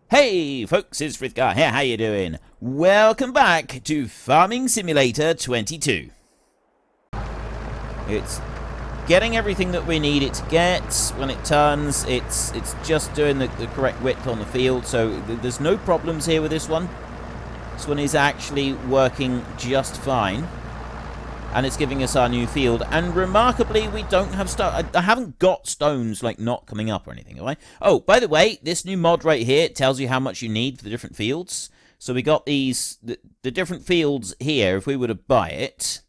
Hey folks, it's Frithgar here, how you doing? Welcome back to Farming Simulator 22. It's getting everything that we need it to get. When it turns, it's just doing the correct width on the field, so there's no problems here with this one. This one is actually working just fine. And it's giving us our new field. And remarkably, we don't have I haven't got stones, like, not coming up or anything, have I? Oh, by the way, this new mod right here tells you how much you need for the different fields. So we got these, the different fields here. If we were to buy it,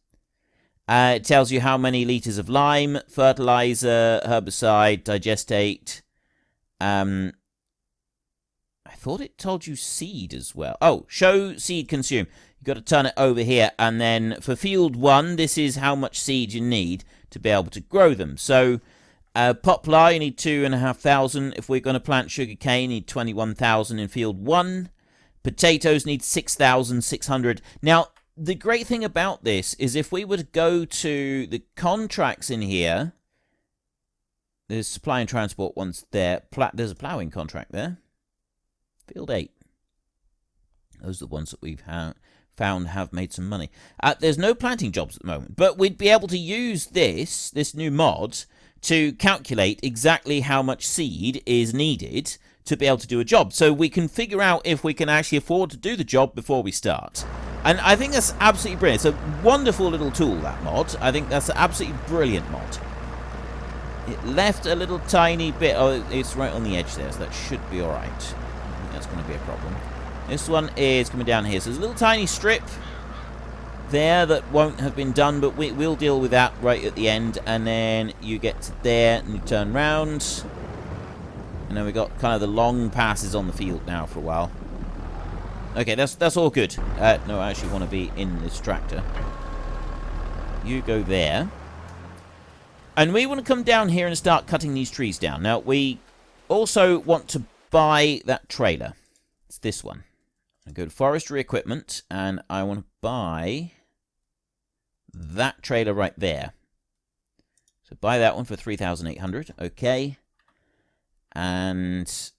it tells you how many litres of lime, fertilizer, herbicide, digestate. I thought it told you seed as well. Oh, show seed consume. You've got to turn it over here, and then for field 1, this is how much seed you need to be able to grow them. So, poplar, you need 2,500. If we're going to plant sugarcane, you need 21,000 in field 1. Potatoes need 6,600. Now, the great thing about this is if we were to go to the contracts in here, there's supply and transport ones there. There's a ploughing contract there. Field 8. Those are the ones that we've found have made some money. There's no planting jobs at the moment, but we'd be able to use this new mod to calculate exactly how much seed is needed to be able to do a job. So we can figure out if we can actually afford to do the job before we start. And I think that's absolutely brilliant. It's a wonderful little tool, that mod. I think that's an absolutely brilliant mod. It left a little tiny bit. Oh, it's right on the edge there, so that should be all right. I think that's going to be a problem. This one is coming down here. So there's a little tiny strip there that won't have been done, but we'll deal with that right at the end. And then you get to there and you turn round. And then we got kind of the long passes on the field now for a while. Okay, that's all good. No, I actually want to be in this tractor. You go there. And we want to come down here and start cutting these trees down. Now, we also want to buy that trailer. It's this one. I go to Forestry Equipment, and I want to buy that trailer right there. So buy that one for 3,800. Okay. And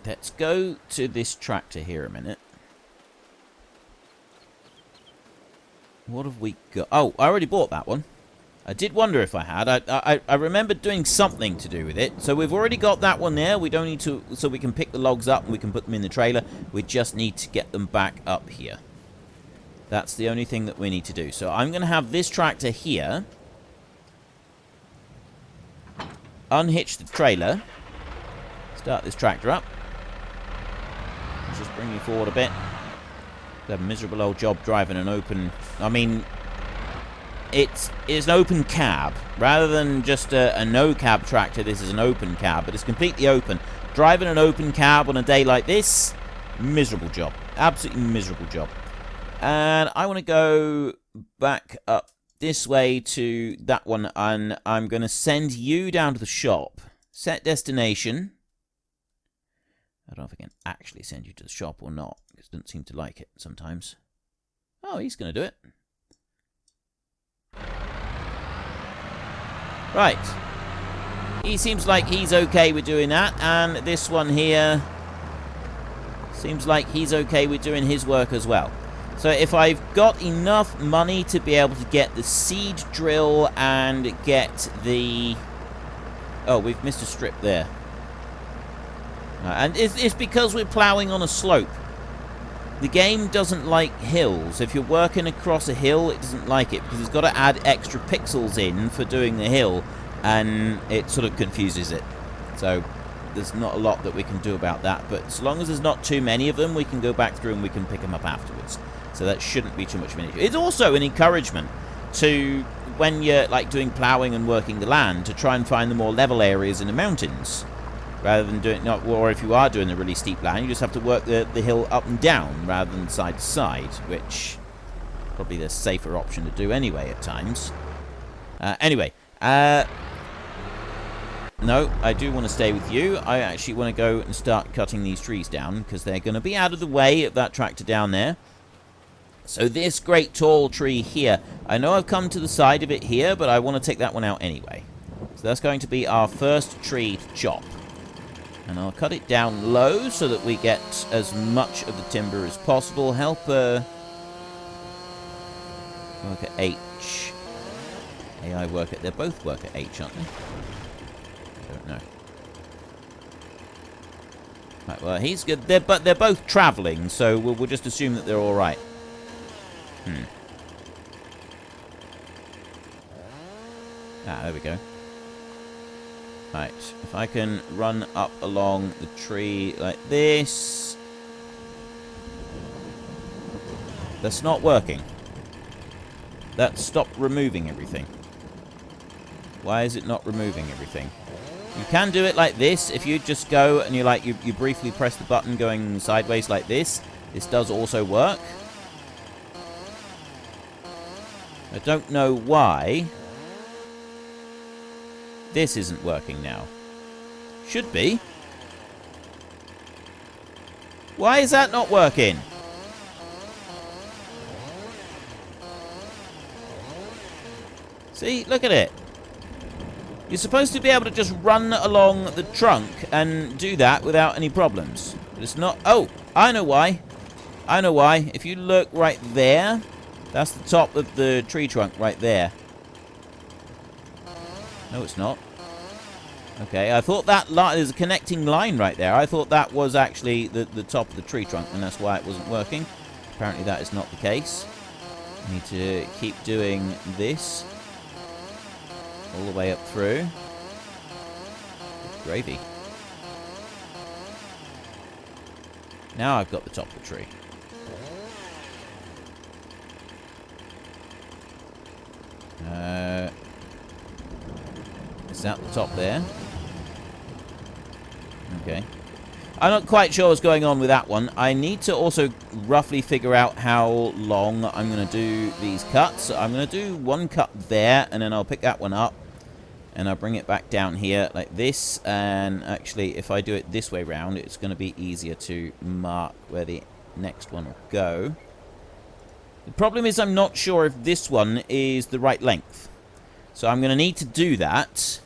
let's go to this tractor here a minute. What have we got? Oh, I already bought that one. I did wonder if I had. I remembered doing something to do with it. So we've already got that one there. We don't need to... So we can pick the logs up and we can put them in the trailer. We just need to get them back up here. That's the only thing that we need to do. So I'm going to have this tractor here. Unhitch the trailer. Start this tractor up. Let's just bring you forward a bit. A miserable old job driving an open... I mean... It's an open cab. Rather than just a no-cab tractor, this is an open cab, but it's completely open. Driving an open cab on a day like this, miserable job. Absolutely miserable job. And I want to go back up this way to that one, and I'm going to send you down to the shop. Set destination. I don't know if I can actually send you to the shop or not, because it doesn't seem to like it sometimes. Oh, he's going to do it. Right. He seems like he's okay with doing that. And this one here seems like he's okay with doing his work as well. So if I've got enough money to be able to get the seed drill and get the... Oh, we've missed a strip there. And it's because we're ploughing on a slope. The game doesn't like hills. If you're working across a hill, it doesn't like it because it's got to add extra pixels in for doing the hill, and it sort of confuses it. So there's not a lot that we can do about that, but as long as there's not too many of them, we can go back through and we can pick them up afterwards. So that shouldn't be too much of an issue. It's also an encouragement to, when you're like doing ploughing and working the land, to try and find the more level areas in the mountains. Rather than doing, or if you are doing a really steep land, you just have to work the hill up and down rather than side to side, which probably the safer option to do anyway at times. Anyway, no, I do want to stay with you. I actually want to go and start cutting these trees down because they're going to be out of the way of that tractor down there. So this great tall tree here, I know I've come to the side of it here, but I want to take that one out anyway. So that's going to be our first tree to chop. And I'll cut it down low so that we get as much of the timber as possible. Help work at H. AI work at... They both work at H, aren't they? I don't know. Right, well, he's good. But they're both travelling, so we'll just assume that they're all right. Ah, there we go. Right, if I can run up along the tree like this... That's not working. That stopped removing everything. Why is it not removing everything? You can do it like this. If you just go and you briefly press the button going sideways like this. This does also work. I don't know why this isn't working now. Should be. Why is that not working? See, look at it. You're supposed to be able to just run along the trunk and do that without any problems. But it's not... Oh, I know why. I know why. If you look right there, that's the top of the tree trunk right there. No, it's not. Okay, I thought that there's a connecting line right there. I thought that was actually the top of the tree trunk, and that's why it wasn't working. Apparently that is not the case. I need to keep doing this all the way up through. Good gravy. Now I've got the top of the tree. Is that the top there? Okay. I'm not quite sure what's going on with that one. I need to also roughly figure out how long I'm going to do these cuts. So I'm going to do one cut there, and then I'll pick that one up. And I'll bring it back down here like this. And actually, if I do it this way round, it's going to be easier to mark where the next one will go. The problem is I'm not sure if this one is the right length. So I'm going to need to do that.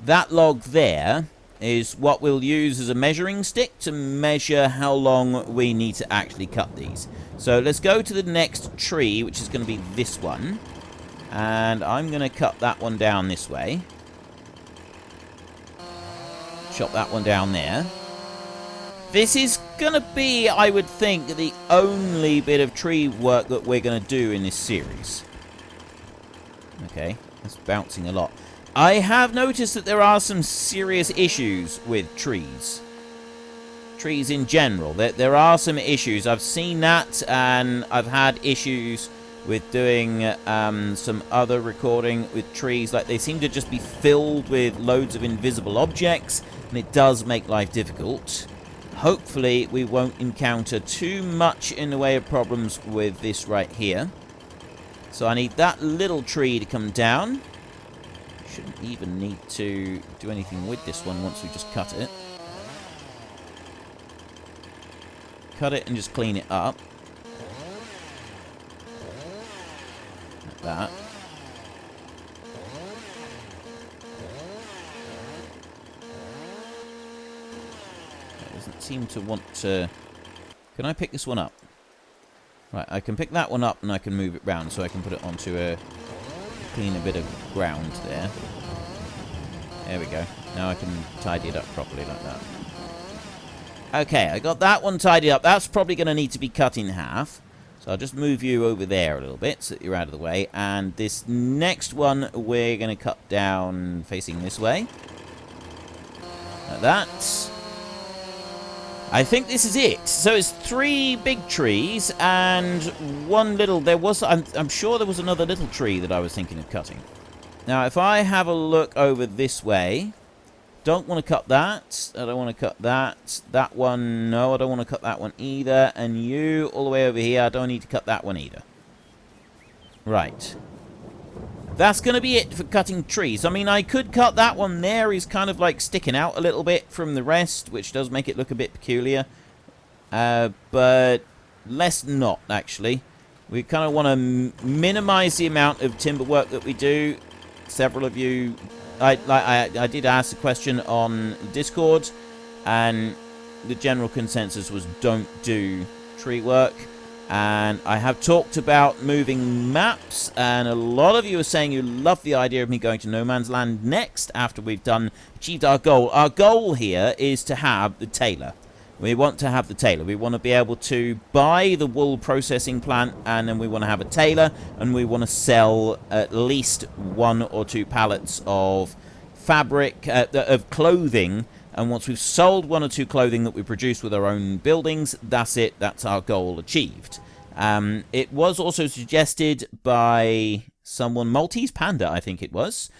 That log there is what we'll use as a measuring stick to measure how long we need to actually cut these. So let's go to the next tree, which is going to be this one. And I'm going to cut that one down this way. Chop that one down there. This is going to be, I would think, the only bit of tree work that we're going to do in this series. Okay, that's bouncing a lot. I have noticed that there are some serious issues with trees. Trees in general. There are some issues. I've seen that, and I've had issues with doing some other recording with trees. Like, they seem to just be filled with loads of invisible objects, and it does make life difficult. Hopefully, we won't encounter too much in the way of problems with this right here. So I need that little tree to come down. Shouldn't even need to do anything with this one once we just cut it. Cut it and just clean it up. Like that. It doesn't seem to want to... Can I pick this one up? Right, I can pick that one up and I can move it round so I can put it onto a... Clean a bit of ground there. There we go. Now I can tidy it up properly like that. Okay, I got that one tidied up. That's probably going to need to be cut in half. So I'll just move you over there a little bit so that you're out of the way. And this next one we're going to cut down facing this way. Like that. I think this is it. So it's 3 big trees and one little... There was... I'm sure there was another little tree that I was thinking of cutting. Now, if I have a look over this way... Don't want to cut that. I don't want to cut that. That one, no, I don't want to cut that one either. And you, all the way over here, I don't need to cut that one either. Right. That's going to be it for cutting trees. I mean, I could cut that one there. He's kind of like sticking out a little bit from the rest, which does make it look a bit peculiar. But let's not, actually. We kind of want to minimize the amount of timber work that we do. Several of you I did ask the question on Discord, and the general consensus was don't do tree work. And I have talked about moving maps, and a lot of you are saying you love the idea of me going to No Man's Land next after we've achieved our goal. Our goal here is to have the tailor. We want to have the tailor. We want to be able to buy the wool processing plant, and then we want to have a tailor, and we want to sell at least 1 or 2 pallets of fabric, of clothing. And once we've sold 1 or 2 clothing that we produce with our own buildings, that's it. That's our goal achieved. It was also suggested by someone, Maltese Panda, I think it was,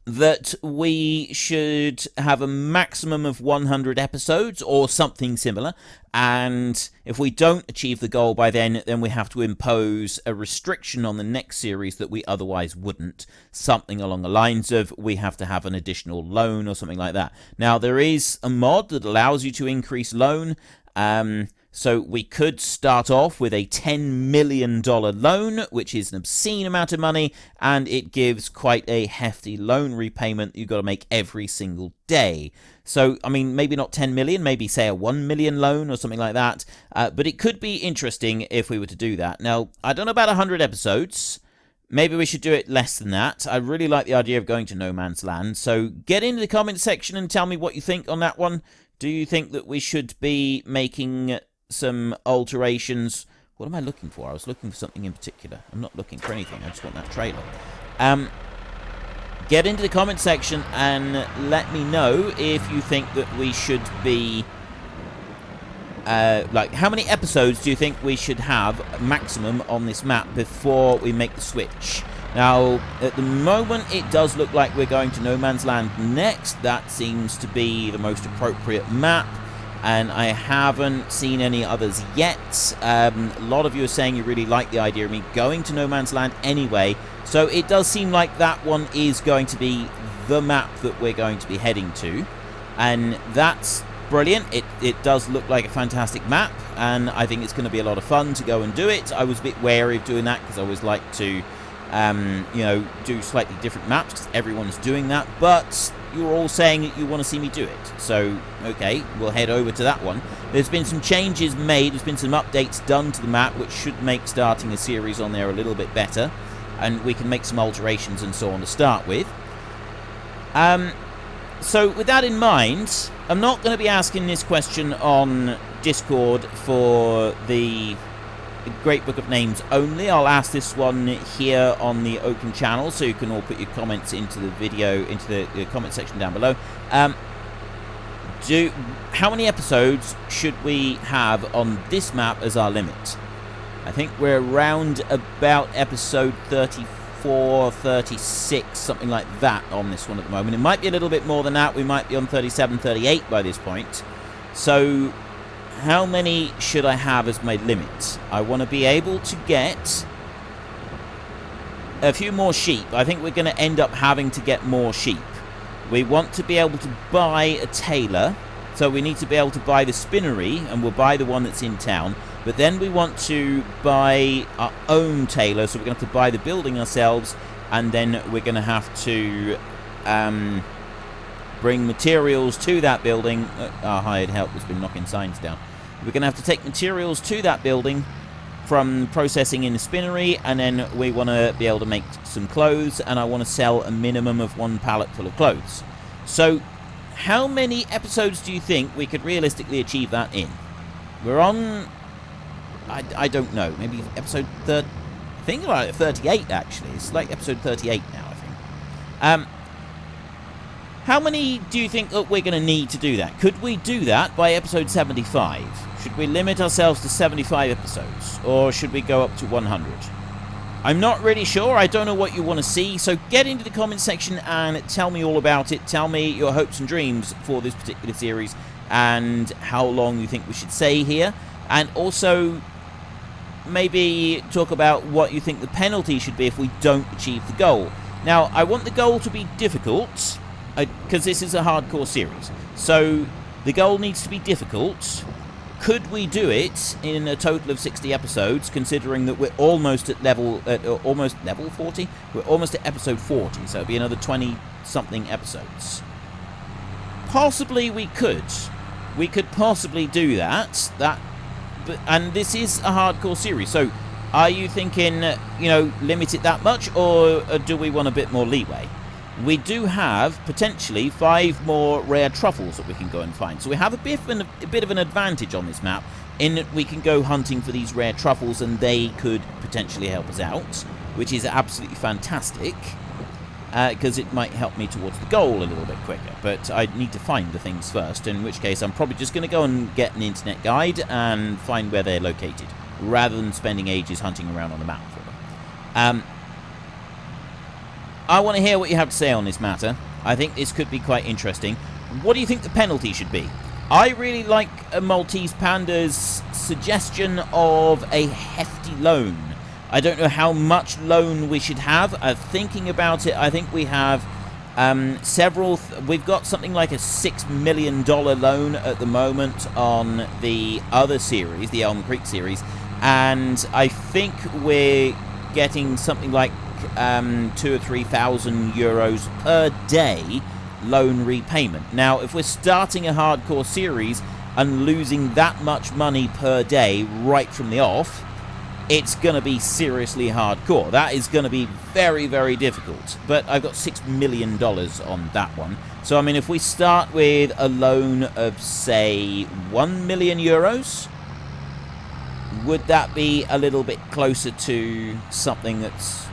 that we should have a maximum of 100 episodes or something similar, and if we don't achieve the goal by then we have to impose a restriction on the next series that we otherwise wouldn't. Something along the lines of we have to have an additional loan or something like that. Now, there is a mod that allows you to increase loan. So we could start off with a $10 million loan, which is an obscene amount of money, and it gives quite a hefty loan repayment you've got to make every single day. So, I mean, maybe not 10 million, maybe say a 1 million loan or something like that, but it could be interesting if we were to do that. Now, I don't know about 100 episodes. Maybe we should do it less than that. I really like the idea of going to No Man's Land, so get into the comment section and tell me what you think on that one. Do you think that we should be making some alterations? What am I looking for? I was looking for something in particular. I'm not looking for anything. I just want that trailer. Get into the comment section and let me know if you think that we should be like, how many episodes do you think we should have maximum on this map before we make the switch? Now, at the moment, it does look like we're going to No Man's Land next. That seems to be the most appropriate map, and I haven't seen any others yet. A lot of you are saying you really like the idea of me going to No Man's Land anyway, so it does seem like that one is going to be the map that we're going to be heading to, and that's brilliant. It does look like a fantastic map, and I think it's going to be a lot of fun to go and do it. I was a bit wary of doing that because I always like to you know, do slightly different maps because everyone's doing that, but you're all saying that you want to see me do it, so okay, we'll head over to that one. There's been some changes made, there's been some updates done to the map which should make starting a series on there a little bit better, and we can make some alterations and so on to start with. So with that in mind, I'm not going to be asking this question on Discord for the Great Book of Names only. I'll ask this one here on the open channel, so you can all put your comments into the video, into the comment section down below. How many episodes should we have on this map as our limit? I think we're around about episode 34, 36, something like that on this one at the moment. It might be a little bit more than that. We might be on 37, 38 by this point. So how many should I have as my limit? I want to be able to get a few more sheep. I think we're going to end up having to get more sheep. We want to be able to buy a tailor, so we need to be able to buy the spinnery, and we'll buy the one that's in town. But then we want to buy our own tailor, so we're going to have to buy the building ourselves, and then we're going to have to bring materials to that building. Our hired help has been knocking signs down. We're going to have to take materials to that building from processing in the spinnery, and then we want to be able to make some clothes, and I want to sell a minimum of 1 pallet full of clothes. So how many episodes do you think we could realistically achieve that in? We're on, I don't know, maybe episode 30, I think about it, 38 actually. It's like episode 38 now, I think. How many do you think that we're going to need to do that? Could we do that by episode 75? Should we limit ourselves to 75 episodes? Or should we go up to 100? I'm not really sure. I don't know what you want to see. So get into the comment section and tell me all about it. Tell me your hopes and dreams for this particular series and how long you think we should stay here. And also maybe talk about what you think the penalty should be if we don't achieve the goal. Now, I want the goal to be difficult, because this is a hardcore series. So the goal needs to be difficult, Could we do it in a total of 60 episodes, considering that we're almost at almost level 40? We're almost at episode 40, so it'll be another 20-something episodes. Possibly we could. We could possibly do that. And this is a hardcore series, so are you thinking, limit it that much, or do we want a bit more leeway? We do have, potentially, 5 more rare truffles that we can go and find. So we have a bit of an advantage on this map, in that we can go hunting for these rare truffles, and they could potentially help us out, which is absolutely fantastic, because it might help me towards the goal a little bit quicker. But I need to find the things first, in which case I'm probably just going to go and get an internet guide and find where they're located, rather than spending ages hunting around on the map for them. I want to hear what you have to say on this matter. I think this could be quite interesting. What do you think the penalty should be? I really like Maltese Panda's suggestion of a hefty loan. I don't know how much loan we should have. Thinking about it, I think we have several... we've got something like a $6 million loan at the moment on the other series, the Elm Creek series. And I think we're getting something like 2,000 or 3,000 euros per day loan repayment. Now, if we're starting a hardcore series and losing that much money per day right from the off, it's going to be seriously hardcore. That is going to be very, very difficult. But I've got $6 million on that one. So, I mean, if we start with a loan of, say, 1 million euros, would that be a little bit closer to something that's,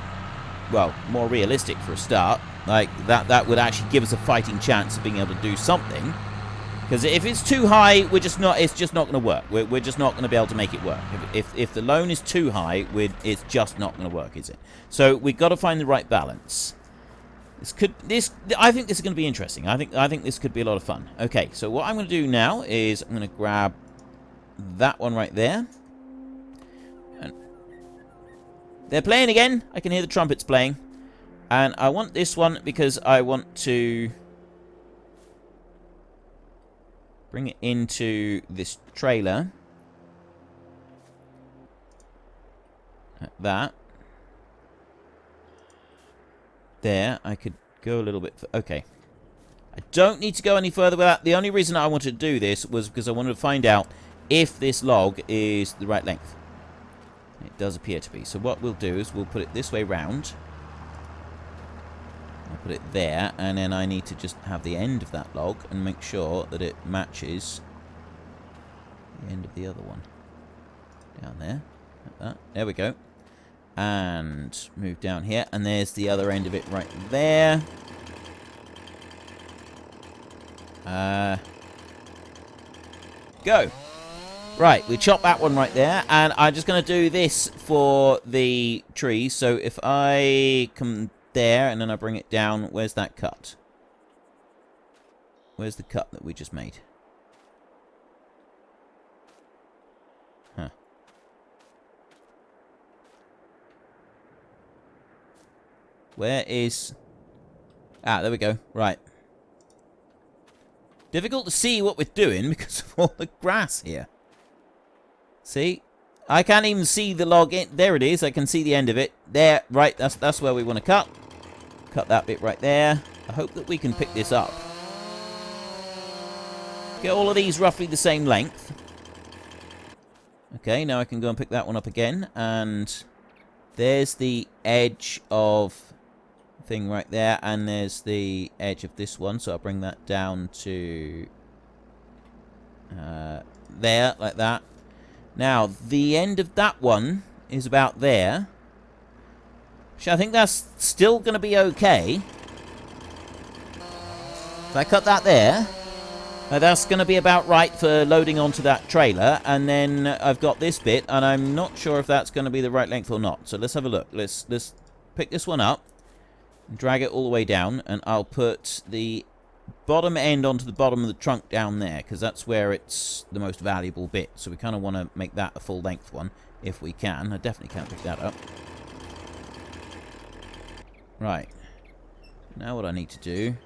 well, more realistic for a start? Like, that would actually give us a fighting chance of being able to do something. Because if it's too high, it's just not going to work. We're just not going to be able to make it work. If the loan is too high, it's just not going to work, is it? So we've got to find the right balance. I think this is going to be interesting. I think this could be a lot of fun. Okay, so what I'm going to do now is I'm going to grab that one right there. And they're playing again. I can hear the trumpets playing. And I want this one because I want to bring it into this trailer. Like that. There. I could go a little bit... Okay. I don't need to go any further with that. The only reason I wanted to do this was because I wanted to find out if this log is the right length. It does appear to be. So what we'll do is we'll put it this way round. I'll put it there, and then I need to just have the end of that log and make sure that it matches the end of the other one. Down there. Like that. There we go. And move down here, and there's the other end of it right there. Go. Right, we chop that one right there, and I'm just going to do this for the tree. So if I come there, and then I bring it down, where's that cut? Where's the cut that we just made? Huh. Where is... Ah, there we go. Right. Difficult to see what we're doing because of all the grass here. See? I can't even see the log in. There it is. I can see the end of it. There. Right. That's where we want to cut. Cut that bit right there. I hope that we can pick this up. Get all of these roughly the same length. Okay, now I can go and pick that one up again. And there's the edge of thing right there. And there's the edge of this one. So I'll bring that down to there, like that. Now, the end of that one is about there. Which I think that's still going to be okay. If I cut that there, that's going to be about right for loading onto that trailer. And then I've got this bit, and I'm not sure if that's going to be the right length or not. So let's have a look. Let's pick this one up and drag it all the way down. And I'll put the bottom end onto the bottom of the trunk down there, because that's where it's the most valuable bit. So we kind of want to make that a full length one if we can. I definitely can't pick that up. Right. Now what I need to do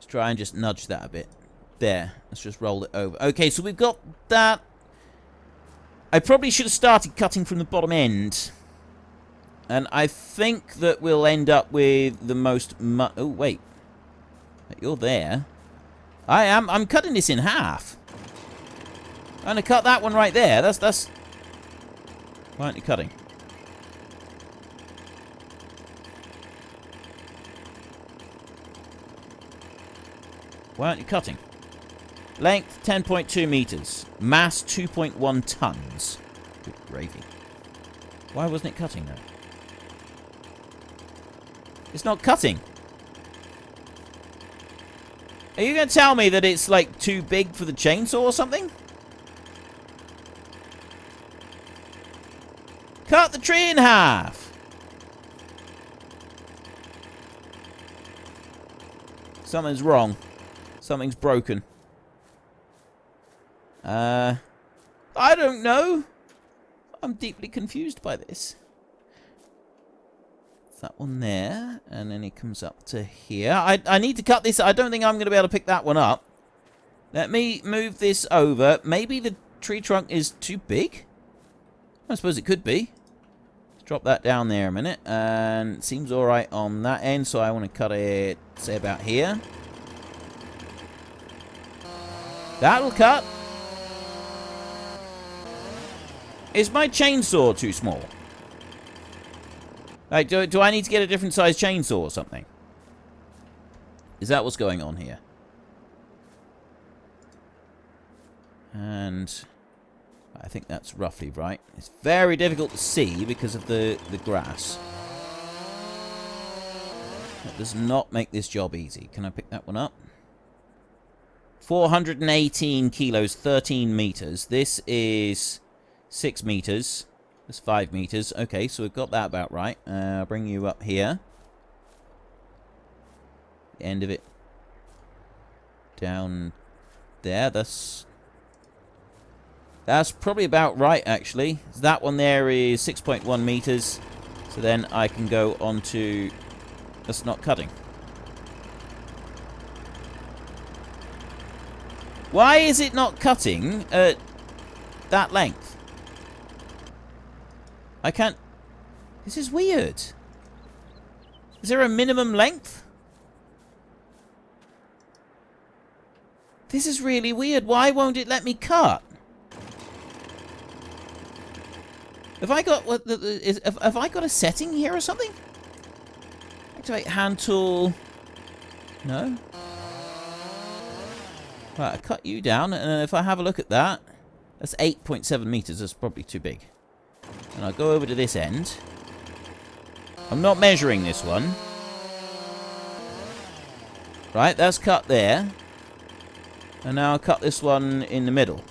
is try and just nudge that a bit. There. Let's just roll it over. Okay, so we've got that. I probably should have started cutting from the bottom end. And I think that we'll end up with the most... oh, wait. You're there. I am. I'm cutting this in half. I'm going to cut that one right there. That's... Why aren't you cutting? Why aren't you cutting? Length, 10.2 meters. Mass, 2.1 tons. Good gravy. Why wasn't it cutting, though? It's not cutting. Are you going to tell me that it's, like, too big for the chainsaw or something? Cut the tree in half! Something's wrong. Something's broken. I don't know. I'm deeply confused by this. That one there, and then he comes up to here. I need to cut this. I don't think I'm going to be able to pick that one up. Let me move this over. Maybe the tree trunk is too big? I suppose it could be. Let's drop that down there a minute. And it seems alright on that end, so I want to cut it, say, about here. That'll cut. Is my chainsaw too small? Like, do I need to get a different size chainsaw or something? Is that what's going on here? And I think that's roughly right. It's very difficult to see because of the grass. That does not make this job easy. Can I pick that one up? 418 kilos, 13 meters. This is 6 meters. That's 5 meters. Okay, so we've got that about right. I'll bring you up here. The end of it. Down there. That's probably about right, actually. So that one there is 6.1 meters. So then I can go on to... That's not cutting. Why is it not cutting at that length? I can't... This is weird. Is there a minimum length? This is really weird. Why won't it let me cut? Have I got... Have I got a setting here or something? Activate hand tool. No? Right, I cut you down, and if I have a look at that, that's 8.7 meters. That's probably too big. And I'll go over to this end. I'm not measuring this one. Right, that's cut there. And now I'll cut this one in the middle.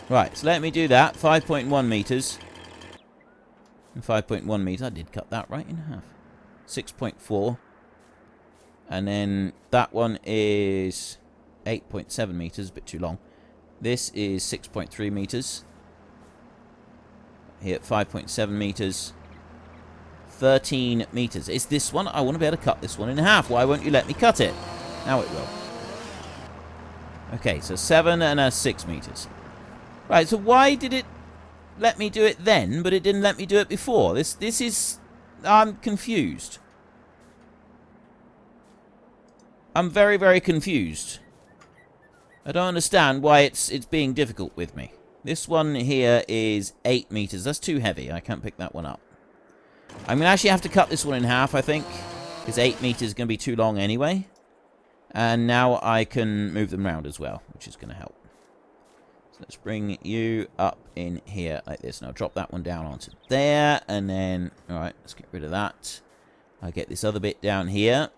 Right, so let me do that. 5.1 meters. And 5.1 meters. I did cut that right in half. 6.4. And then that one is 8.7 meters. A bit too long. This is 6.3 meters. Here, 5.7 meters. 13 meters. It's this one. I want to be able to cut this one in half. Why won't you let me cut it? Now it will. Okay, so 7 and 6 meters. Right, so why did it let me do it then, but it didn't let me do it before? This is... I'm confused. I'm very, very confused. I don't understand why it's being difficult with me. This one here is 8 meters. That's too heavy. I can't pick that one up. I'm going to actually have to cut this one in half, I think. Because 8 meters is going to be too long anyway. And now I can move them around as well, which is going to help. So let's bring you up in here like this. Now drop that one down onto there. And then, alright, let's get rid of that. I'll get this other bit down here.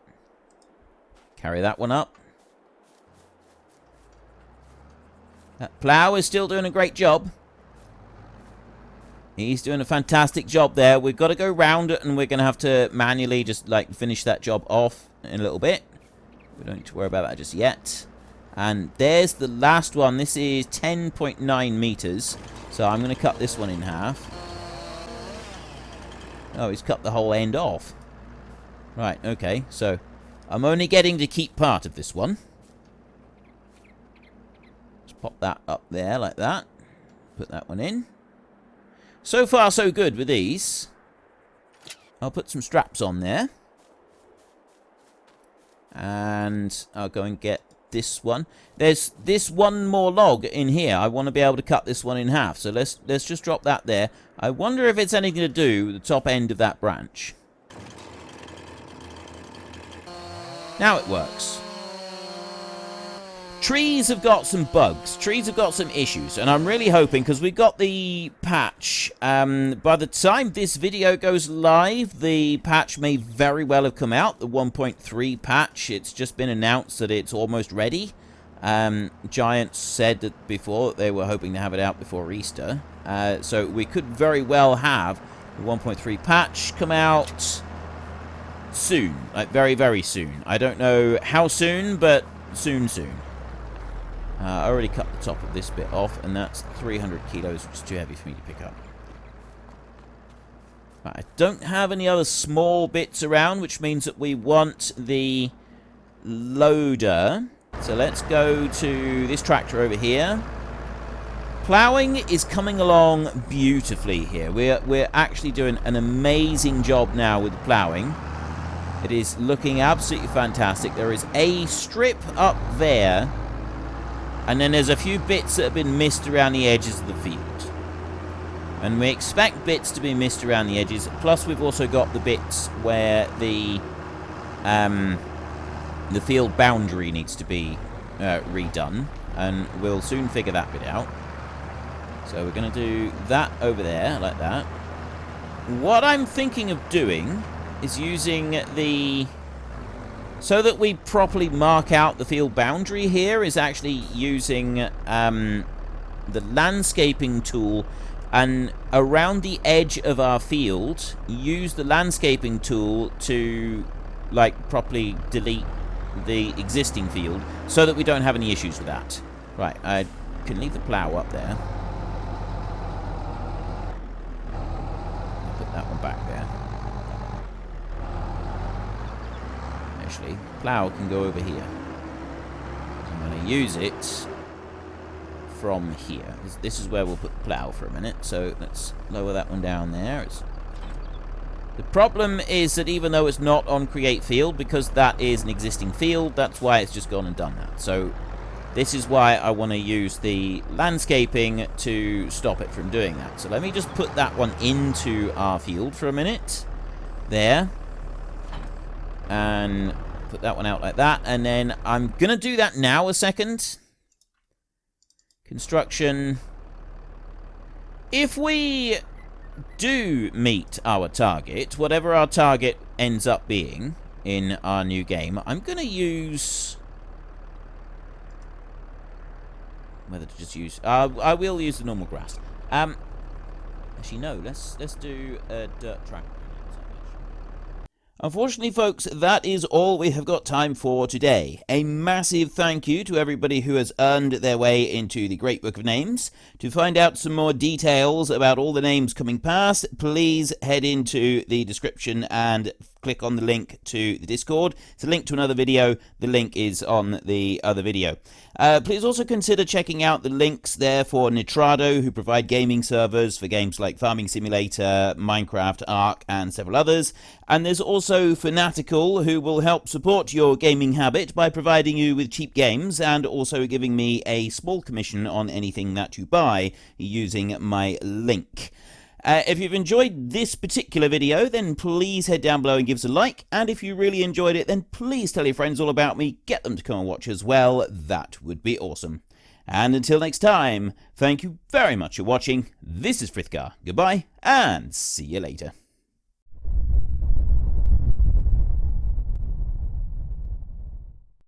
Carry that one up. That plow is still doing a great job. He's doing a fantastic job there. We've got to go round it, and we're going to have to manually just, like, finish that job off in a little bit. We don't need to worry about that just yet. And there's the last one. This is 10.9 meters. So I'm going to cut this one in half. Oh, he's cut the whole end off. Right, okay. So I'm only getting to keep part of this one. Let's pop that up there like that. Put that one in. So far, so good with these. I'll put some straps on there. And I'll go and get this one. There's this one more log in here. I want to be able to cut this one in half. So let's just drop that there. I wonder if it's anything to do with the top end of that branch. Now it works. Trees have got some bugs. Trees have got some issues. And I'm really hoping, because we've got the patch. By the time this video goes live, the patch may very well have come out. The 1.3 patch. It's just been announced that it's almost ready. Giants said that before that they were hoping to have it out before Easter. So we could very well have the 1.3 patch come out soon. Like very, very soon. I don't know how soon, but soon. I already cut the top of this bit off, and that's 300 kilos, which is too heavy for me to pick up. Right, I don't have any other small bits around, which means that we want the loader. So let's go to this tractor over here. Ploughing is coming along beautifully here. We're actually doing an amazing job now with the ploughing. It is looking absolutely fantastic. There is a strip up there. And then there's a few bits that have been missed around the edges of the field. And we expect bits to be missed around the edges. Plus, we've also got the bits where the field boundary needs to be redone. And we'll soon figure that bit out. So we're going to do that over there, like that. What I'm thinking of doing is using the... So that we properly mark out the field boundary here is actually using the landscaping tool, and around the edge of our field, use the landscaping tool to like properly delete the existing field so that we don't have any issues with that. Right, I can leave the plow up there. Put that one back there. Actually, plow can go over here. I'm going to use it from here. This is where we'll put the plow for a minute. So let's lower that one down there. The problem is that even though it's not on create field, because that is an existing field, that's why it's just gone and done that. So this is why I want to use the landscaping to stop it from doing that. So let me just put that one into our field for a minute. There. And put that one out like that. And then I'm going to do that now a second. Construction. If we do meet our target, whatever our target ends up being in our new game, I'm going to use... Whether to just use... I will use the normal grass. Actually, no. Let's do a dirt track. Unfortunately, folks, that is all we have got time for today. A massive thank you to everybody who has earned their way into the Great Book of Names. To find out some more details about all the names coming past, please head into the description and click on the link to the Discord. It's a link to another video. The link is on the other video. Please also consider checking out the links there for Nitrado, who provide gaming servers for games like Farming Simulator, Minecraft, Ark, and several others. And there's also Fanatical, who will help support your gaming habit by providing you with cheap games and also giving me a small commission on anything that you buy using my link. If you've enjoyed this particular video, then please head down below and give us a like. And if you really enjoyed it, then please tell your friends all about me. Get them to come and watch as well. That would be awesome. And until next time, thank you very much for watching. This is Frithgar. Goodbye, and see you later.